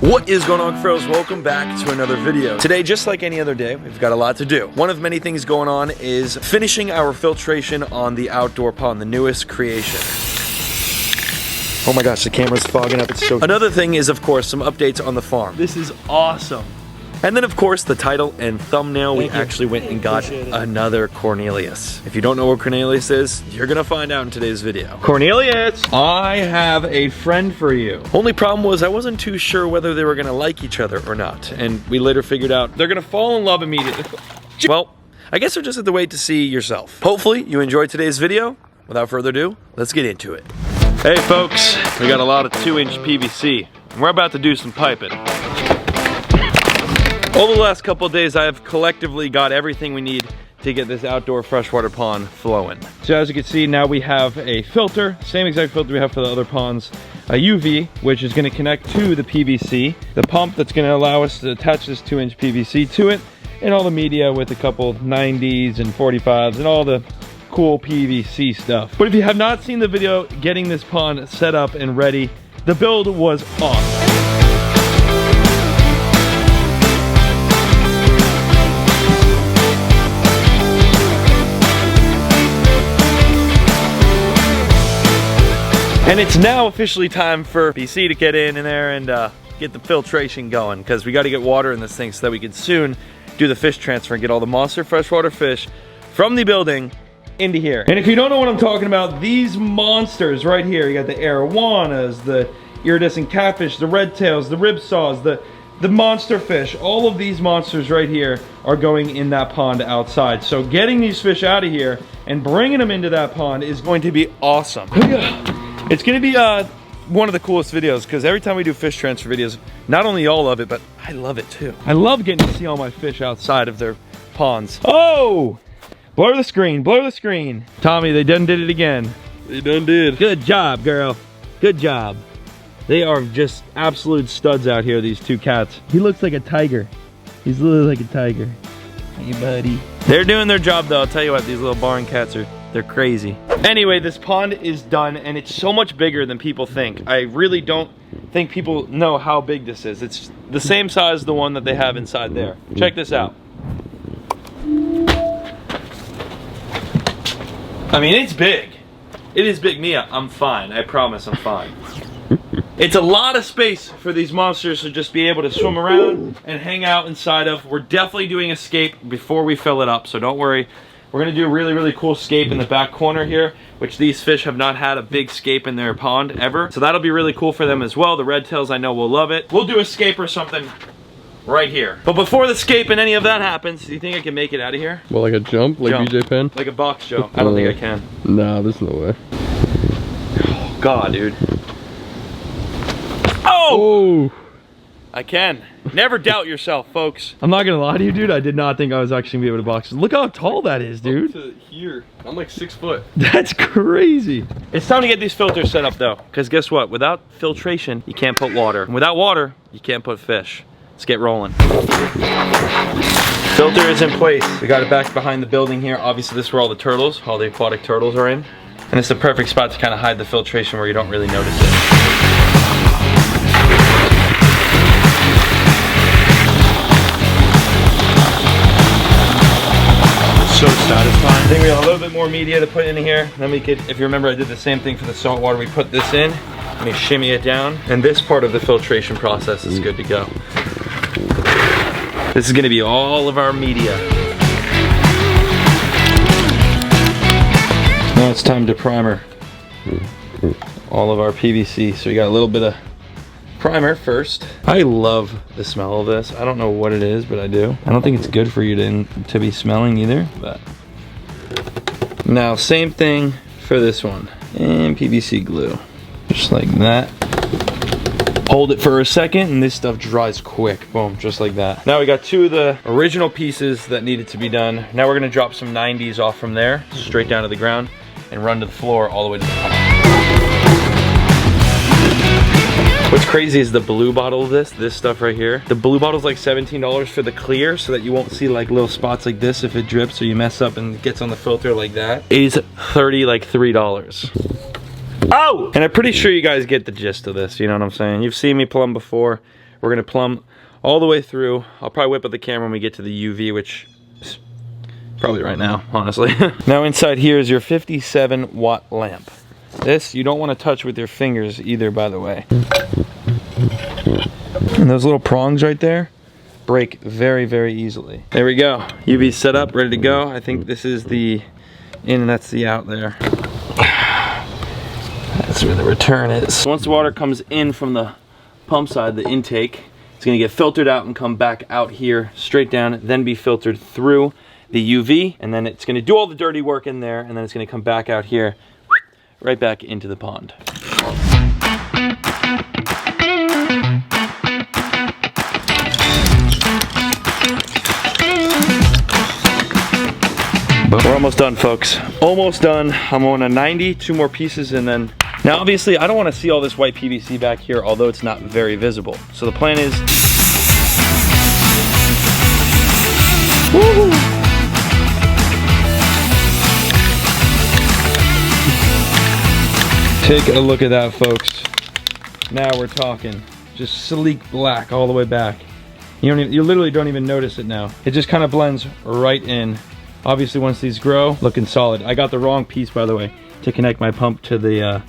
What is going on, Cuffaros? Welcome back to another video. Today, just like any other day, we've got a lot to do. One of many things going on is finishing our filtration on the outdoor pond, the newest creation. Oh my gosh, the camera's fogging up. It's so... Another thing is, of course, some updates on the farm. This is awesome. And then, of course, the title and thumbnail, we actually went and got another Cornelius. If you don't know what Cornelius is, you're gonna find out in today's video. Cornelius, I have a friend for you. Only problem was I wasn't too sure whether they were gonna like each other or not. And we later figured out they're gonna fall in love immediately. Well, I guess you'll just have to wait to see yourself. Hopefully, you enjoyed today's video. Without further ado, let's get into it. Hey folks, we got a lot of 2-inch PVC. And we're about to do some piping. Over the last couple of days, I have collectively got everything we need to get this outdoor freshwater pond flowing. So as you can see, now we have a filter, same exact filter we have for the other ponds, a UV, which is gonna connect to the PVC, the pump that's gonna allow us to attach this 2-inch PVC to it, and all the media with a couple 90s and 45s and all the cool PVC stuff. But if you have not seen the video getting this pond set up and ready, the build was awesome. And it's now officially time for BC to get in there and get the filtration going, because we got to get water in this thing so that we can soon do the fish transfer and get all the monster freshwater fish from the building into here. And if you don't know what I'm talking about, these monsters right here, you got the arowanas, the iridescent catfish, the red tails, the ribsaws, the monster fish, all of these monsters right here are going in that pond outside. So getting these fish out of here and bringing them into that pond is going to be awesome. It's gonna be one of the coolest videos, because every time we do fish transfer videos, not only y'all love it, but I love it too. I love getting to see all my fish outside of their ponds. Oh! Blur the screen, blur the screen. Tommy, they done did it again. They done did. Good job, girl. Good job. They are just absolute studs out here, these two cats. He looks like a tiger. He's literally like a tiger. Hey, buddy. They're doing their job though, I'll tell you what, these little barn cats they're crazy. Anyway, this pond is done, and it's so much bigger than people think. I really don't think people know how big this is. It's the same size as the one that they have inside there. Check this out. I mean, it's big. It is big. Mia, I'm fine. I promise I'm fine. It's a lot of space for these monsters to just be able to swim around and hang out inside of. We're definitely doing a scape before we fill it up, so don't worry. We're gonna do a really, really cool scape in the back corner here, which these fish have not had a big scape in their pond ever. So that'll be really cool for them as well. The red tails, I know, will love it. We'll do a scape or something right here. But before the scape and any of that happens, do you think I can make it out of here? Well, like a jump? Like BJ Penn? Like a box jump. I don't think I can. Nah, there's no way. Oh, God, dude. Oh! I can. Never doubt yourself, folks. I'm not gonna lie to you, dude. I did not think I was actually gonna be able to box. Look how tall that is, dude. Up to here. I'm like 6 foot. That's crazy. It's time to get these filters set up though, because guess what? Without filtration, you can't put water. And without water, you can't put fish. Let's get rolling. Filter is in place. We got it back behind the building here. Obviously, this is where all the turtles, all the aquatic turtles are in. And it's the perfect spot to kind of hide the filtration where you don't really notice it. So satisfying. I think we have a little bit more media to put in here. Then we could, if you remember, I did the same thing for the salt water. We put this in, and we shimmy it down, and this part of the filtration process is good to go. This is gonna be all of our media. Now it's time to primer all of our PVC. So we got a little bit of primer first. I love the smell of this. I don't know what it is, but I do. I don't think it's good for you to be smelling either, but. Now, same thing for this one. And PVC glue, just like that. Hold it for a second and this stuff dries quick. Boom, just like that. Now we got two of the original pieces that needed to be done. Now we're gonna drop some 90s off from there, straight down to the ground, and run to the floor all the way to the top. What's crazy is the blue bottle of this stuff right here. The blue bottle is like $17 for the clear, so that you won't see like little spots like this if it drips or you mess up and it gets on the filter like that. It is $3. Oh! And I'm pretty sure you guys get the gist of this, you know what I'm saying? You've seen me plumb before. We're gonna plumb all the way through. I'll probably whip up the camera when we get to the UV, which is probably right now, honestly. Now inside here is your 57-watt lamp. This you don't want to touch with your fingers either, by the way. And those little prongs right there break very, very easily. There we go. UV set up, ready to go. I think this is the in and that's the out there. That's where the return is. Once the water comes in from the pump side, the intake, it's gonna get filtered out and come back out here, straight down, then be filtered through the UV, and then it's gonna do all the dirty work in there, and then it's gonna come back out here, right back into the pond. But we're almost done, folks. Almost done. I'm on a 90, 2 more pieces, and then... Now, obviously, I don't want to see all this white PVC back here, although it's not very visible. So the plan is... Woo! Take a look at that, folks. Now we're talking. Just sleek black all the way back. You literally don't even notice it now. It just kind of blends right in. Obviously, once these grow, looking solid. I got the wrong piece, by the way, to connect my pump to the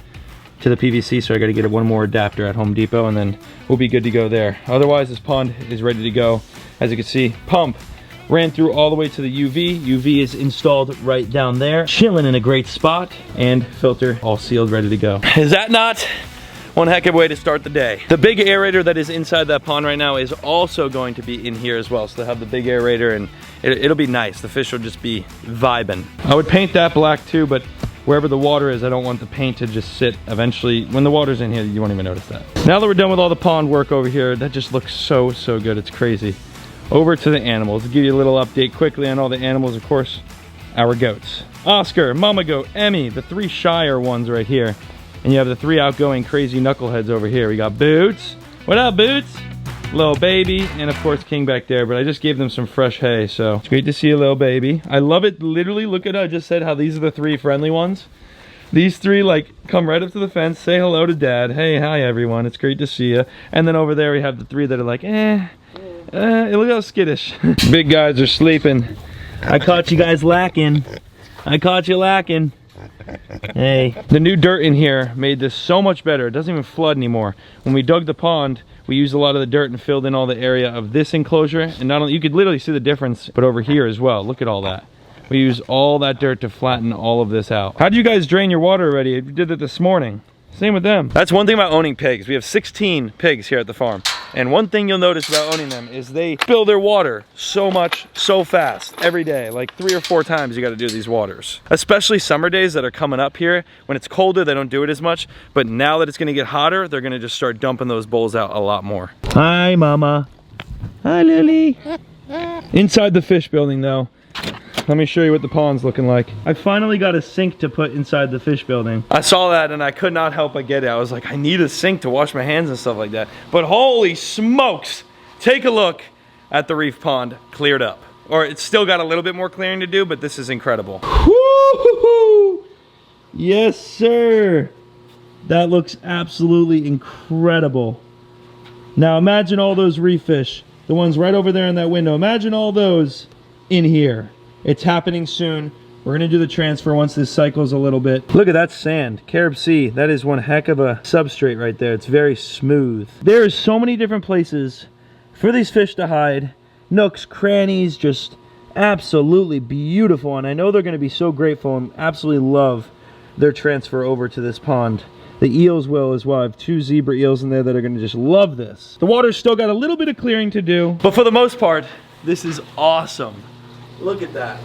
PVC, so I got to get one more adapter at Home Depot, and then we'll be good to go there. Otherwise, this pond is ready to go. As you can see, pump ran through all the way to the UV. UV is installed right down there, chilling in a great spot, and filter all sealed, ready to go. Is that not one heck of a way to start the day? The big aerator that is inside that pond right now is also going to be in here as well. So they'll have the big aerator, and it'll be nice. The fish will just be vibing. I would paint that black too, but wherever the water is, I don't want the paint to just sit. Eventually, when the water's in here, you won't even notice that. Now that we're done with all the pond work over here, that just looks so, so good. It's crazy. Over to the animals. To give you a little update quickly on all the animals, of course, our goats. Oscar, Mama Goat, Emmy, the 3 shyer ones right here. And you have the 3 outgoing crazy knuckleheads over here. We got Boots. What up, Boots? Little baby, and of course King back there, but I just gave them some fresh hay, so it's great to see a little baby. I love it. Literally, look at how I just said how these are the 3 friendly ones. These 3 like come right up to the fence, say hello to dad. Hey, hi everyone, it's great to see you. And then over there we have the 3 that are like, look how skittish. Big guys are sleeping. I caught you guys lacking. I caught you lacking. Hey. The new dirt in here made this so much better. It doesn't even flood anymore. When we dug the pond, we used a lot of the dirt and filled in all the area of this enclosure. And not only, you could literally see the difference, but over here as well. Look at all that. We use all that dirt to flatten all of this out. How do you guys drain your water already? You did it this morning. Same with them. That's one thing about owning pigs. We have 16 pigs here at the farm. And one thing you'll notice about owning them is they spill their water so much, so fast, every day. Like 3 or 4 times you gotta do these waters. Especially summer days that are coming up here. When it's colder, they don't do it as much. But now that it's gonna get hotter, they're gonna just start dumping those bowls out a lot more. Hi, Mama. Hi, Lily. Inside the fish building though, let me show you what the pond's looking like. I finally got a sink to put inside the fish building. I saw that and I could not help but get it. I was like, I need a sink to wash my hands and stuff like that. But holy smokes, take a look at the reef pond cleared up. Or it's still got a little bit more clearing to do, but this is incredible. Woo-hoo-hoo! Yes, sir. That looks absolutely incredible. Now imagine all those reef fish, the ones right over there in that window. Imagine all those in here. It's happening soon. We're gonna do the transfer once this cycles a little bit. Look at that sand, Carib Sea. That is one heck of a substrate right there. It's very smooth. There is so many different places for these fish to hide. Nooks, crannies, just absolutely beautiful. And I know they're gonna be so grateful and absolutely love their transfer over to this pond. The eels will as well. I have 2 zebra eels in there that are gonna just love this. The water's still got a little bit of clearing to do, but for the most part, this is awesome. Look at that.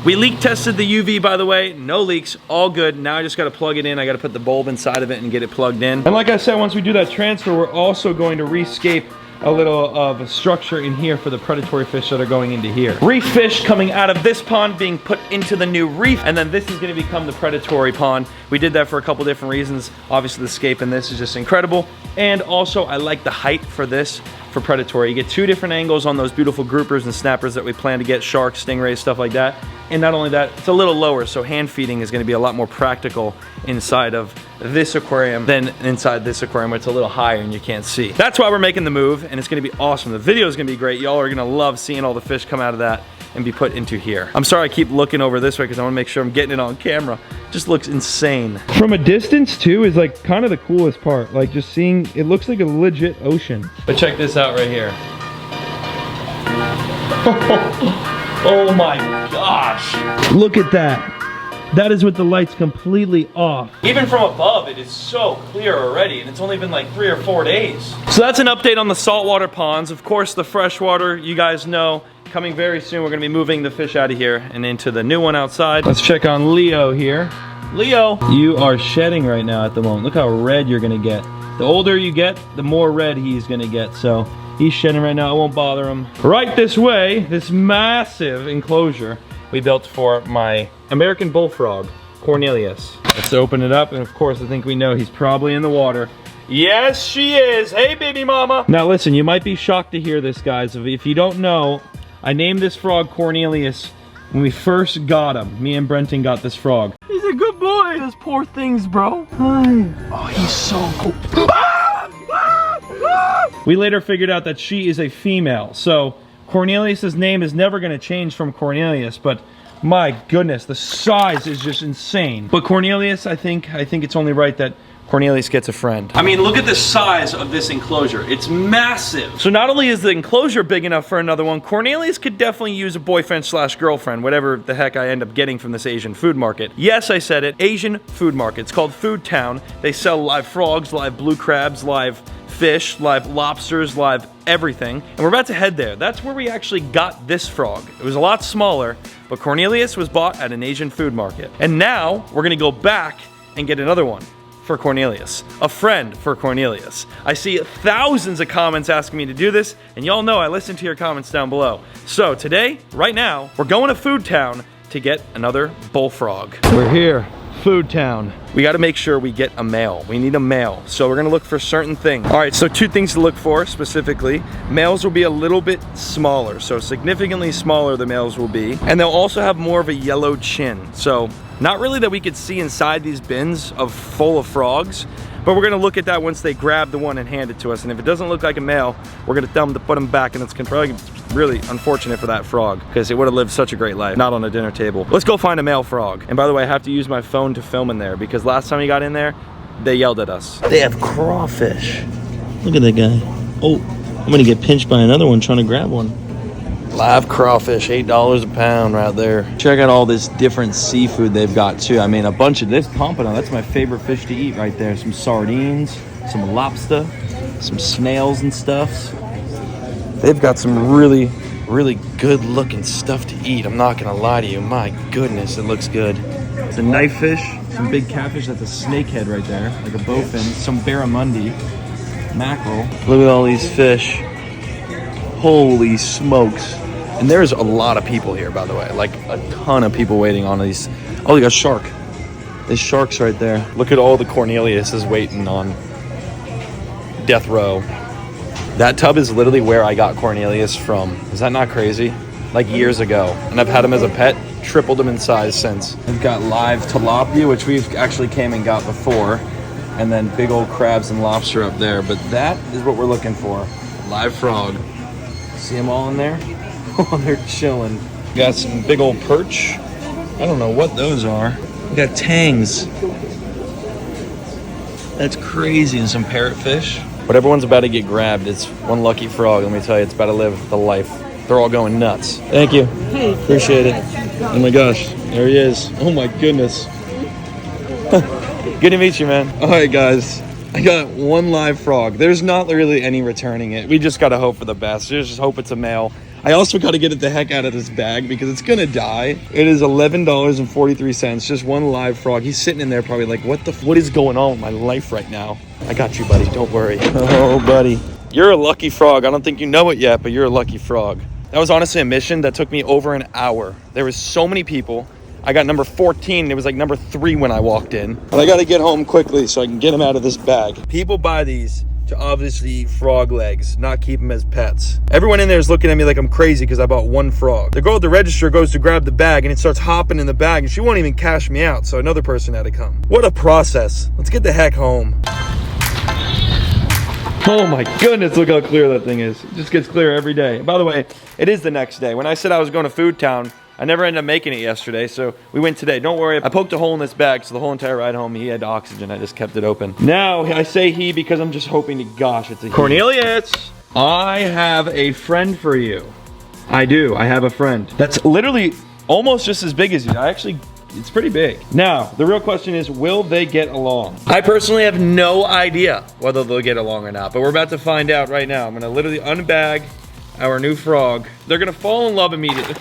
We leak tested the UV, by the way. No leaks, all good. Now I just gotta plug it in. I gotta put the bulb inside of it and get it plugged in. And like I said, once we do that transfer, we're also going to rescape a little of a structure in here for the predatory fish that are going into here. Reef fish coming out of this pond being put into the new reef, and then this is gonna become the predatory pond We did that for a couple different reasons. Obviously the scape in this is just incredible. And also I like the height for this, for predatory. You get 2 different angles on those beautiful groupers and snappers that we plan to get, sharks, stingrays, stuff like that. And not only that, it's a little lower, so hand feeding is gonna be a lot more practical inside of this aquarium than inside this aquarium where it's a little higher and you can't see. That's why we're making the move, and it's gonna be awesome. The video is gonna be great. Y'all are gonna love seeing all the fish come out of that and be put into here. I'm sorry I keep looking over this way because I wanna make sure I'm getting it on camera. Just looks insane. From a distance too is like kind of the coolest part. Like just seeing, it looks like a legit ocean. But check this out right here. Oh my gosh. Look at that. That is with the lights completely off. Even from above, it is so clear already, and it's only been like 3 or 4 days. So that's an update on the saltwater ponds. Of course, the freshwater, you guys know, coming very soon. We're gonna be moving the fish out of here and into the new one outside. Let's check on Leo here. Leo, you are shedding right now at the moment. Look how red you're gonna get. The older you get, the more red he's gonna get. So he's shedding right now, it won't bother him. Right this way, this massive enclosure we built for my American bullfrog, Cornelius. Let's open it up, and of course I think we know he's probably in the water. Yes, she is. Hey, baby mama. Now listen, you might be shocked to hear this, guys. If you don't know, I named this frog Cornelius when we first got him. Me and Brenton got this frog. He's a good boy. Those poor things, bro. Hi. Oh, he's so cool. We later figured out that she is a female, so Cornelius's name is never gonna change from Cornelius, but my goodness, the size is just insane. But Cornelius, I think it's only right that Cornelius gets a friend. I mean, look at the size of this enclosure. It's massive. So not only is the enclosure big enough for another one, Cornelius could definitely use a boyfriend slash girlfriend, whatever the heck I end up getting from this Asian food market. Yes, I said it, Asian food market. It's called Food Town. They sell live frogs, live blue crabs, live fish, live lobsters, live everything. And we're about to head there. That's where we actually got this frog. It was a lot smaller, but Cornelius was bought at an Asian food market. And now we're gonna go back and get another one for Cornelius, a friend for Cornelius. I see thousands of comments asking me to do this, and y'all know I listen to your comments down below. So today, right now, we're going to Food Town to get another bullfrog. We're here, Food Town. We gotta make sure we get a male. We need a male. So we're gonna look for certain things. All right, so 2 things to look for specifically. Males will be a little bit smaller, so significantly smaller the males will be. And they'll also have more of a yellow chin. So not really that we could see inside these bins full of frogs, but we're gonna look at that once they grab the one and hand it to us. And if it doesn't look like a male, we're gonna tell them to put him back, and it's probably really unfortunate for that frog because it would have lived such a great life, not on a dinner table. Let's go find a male frog. And by the way, I have to use my phone to film in there because last time we got in there, they yelled at us. They have crawfish. Look at that guy. Oh, I'm gonna get pinched by another one trying to grab one. Live crawfish, $8 a pound right there. Check out all this different seafood they've got too. I mean, a bunch of this pompano, that's my favorite fish to eat right there. Some sardines, some lobster, some snails and stuffs. They've got some really, really good looking stuff to eat. I'm not gonna lie to you. My goodness, it looks good. It's a knife fish, some big catfish. That's a snakehead right there, like a bowfin. Some barramundi, mackerel. Look at all these fish. Holy smokes. And there's a lot of people here, by the way. Like a ton of people waiting on these. Oh, they got shark. There's sharks right there. Look at all the Corneliuses waiting on death row. That tub is literally where I got Cornelius from. Is that not crazy? Like years ago. And I've had him as a pet, tripled him in size since. We've got live tilapia, which we've actually came and got before. And then big old crabs and lobster up there. But that is what we're looking for. Live frog. See them all in there? Oh, they're chilling. Got some big old perch. I don't know what those are. We got tangs. That's crazy. And some parrotfish. But everyone's about to get grabbed. It's one lucky frog. Let me tell you, it's about to live the life. They're all going nuts. Thank you. Appreciate it. Oh my gosh. There he is. Oh my goodness. Good to meet you, man. All right, guys. I got one live frog. There's not really any returning it. We just got to hope for the best. Just hope it's a male. I also got to get it the heck out of this bag because it's going to die. It is $11.43. Just one live frog. He's sitting in there probably like, what is going on with my life right now? I got you, buddy. Don't worry. Oh, buddy. You're a lucky frog. I don't think you know it yet, but you're a lucky frog. That was honestly a mission that took me over an hour. There was so many people. I got number 14. It was like number 3 when I walked in. But I gotta get home quickly so I can get them out of this bag. People buy these to obviously eat frog legs, not keep them as pets. Everyone in there is looking at me like I'm crazy because I bought 1 frog. The girl at the register goes to grab the bag and it starts hopping in the bag and she won't even cash me out, so another person had to come. What a process. Let's get the heck home. Oh my goodness, look how clear that thing is. It just gets clearer every day. By the way, it is the next day. When I said I was going to Food Town, I never ended up making it yesterday, so we went today. Don't worry, I poked a hole in this bag, so the whole entire ride home, he had oxygen. I just kept it open. Now, I say he because I'm just hoping to gosh, it's a he. Cornelius, I have a friend for you. I do, I have a friend. That's literally almost just as big as you. It's pretty big. Now, the real question is, will they get along? I personally have no idea whether they'll get along or not, but we're about to find out right now. I'm gonna literally unbag our new frog. They're gonna fall in love immediately.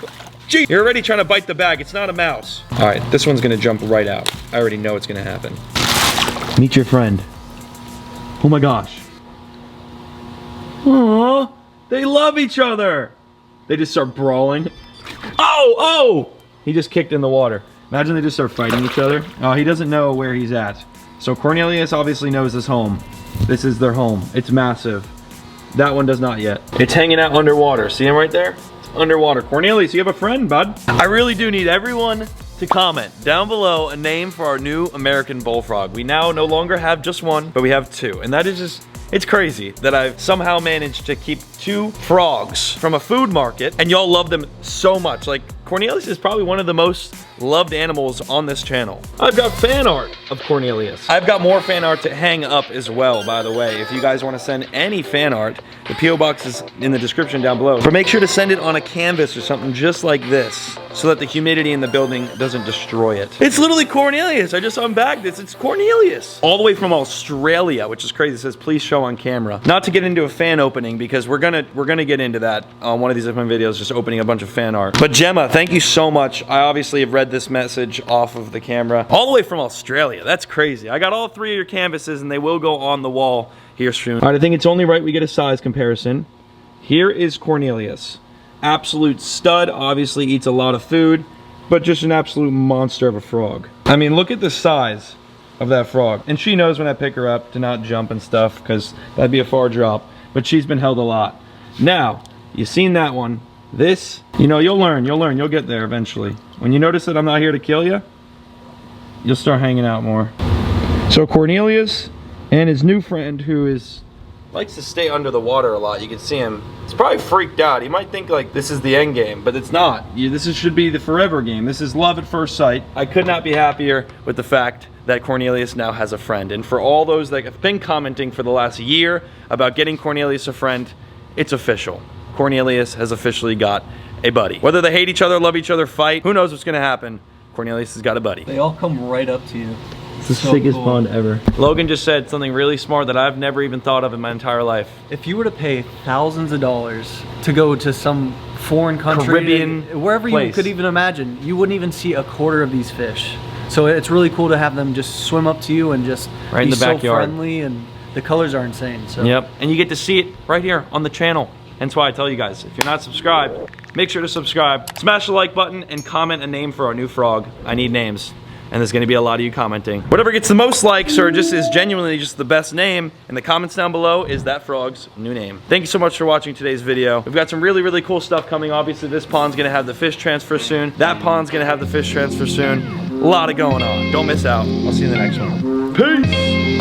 Gee, you're already trying to bite the bag. It's not a mouse. All right, this one's gonna jump right out. I already know it's gonna happen. Meet your friend. Oh my gosh. Aww, they love each other. They just start brawling. Oh! He just kicked in the water. Imagine they just start fighting each other. Oh, he doesn't know where he's at. So Cornelius obviously knows his home. This is their home. It's massive. That one does not yet. It's hanging out underwater. See him right there? It's underwater. Cornelius, you have a friend, bud. I really do need everyone to comment down below a name for our new American bullfrog. We now no longer have just one, but we have 2. And that is just, it's crazy that I've somehow managed to keep 2 frogs from a food market and y'all love them so much. Like, Cornelius is probably one of the most loved animals on this channel. I've got fan art of Cornelius. I've got more fan art to hang up as well, by the way. If you guys want to send any fan art, the P.O. Box is in the description down below. But make sure to send it on a canvas or something just like this so that the humidity in the building doesn't destroy it. It's literally Cornelius. I just unbagged this. It's Cornelius. All the way from Australia, which is crazy. It says, please show on camera. Not to get into a fan opening because we're gonna get into that on one of these upcoming videos, just opening a bunch of fan art. But Gemma, thank you so much. I obviously have read this message off of the camera. All the way from Australia. That's crazy. I got all 3 of your canvases and they will go on the wall here soon. All right, I think it's only right we get a size comparison. Here is Cornelius. Absolute stud. Obviously eats a lot of food, but just an absolute monster of a frog. I mean, look at the size of that frog. And she knows when I pick her up to not jump and stuff because that'd be a far drop, but she's been held a lot. Now, you've seen that one. This, you know, you'll learn, you'll get there eventually. When you notice that I'm not here to kill you, you'll start hanging out more. So Cornelius and his new friend who likes to stay under the water a lot. You can see him. He's probably freaked out. He might think like this is the end game, but it's not. This should be the forever game. This is love at first sight. I could not be happier with the fact that Cornelius now has a friend. And for all those that have been commenting for the last year about getting Cornelius a friend, it's official. Cornelius has officially got a buddy. Whether they hate each other, love each other, fight, who knows what's gonna happen, Cornelius has got a buddy. They all come right up to you. It's the sickest pond ever. Logan just said something really smart that I've never even thought of in my entire life. If you were to pay thousands of dollars to go to some foreign country, Caribbean wherever place, you could even imagine, you wouldn't even see a quarter of these fish. So it's really cool to have them just swim up to you and just right in the backyard. So friendly, and the colors are insane. So. Yep, and you get to see it right here on the channel. Hence why I tell you guys, if you're not subscribed, make sure to subscribe, smash the like button, and comment a name for our new frog. I need names, and there's gonna be a lot of you commenting. Whatever gets the most likes or just is genuinely just the best name in the comments down below is that frog's new name. Thank you so much for watching today's video. We've got some really, really cool stuff coming. Obviously, this pond's gonna have the fish transfer soon. That pond's gonna have the fish transfer soon. A lot of going on. Don't miss out. I'll see you in the next one. Peace!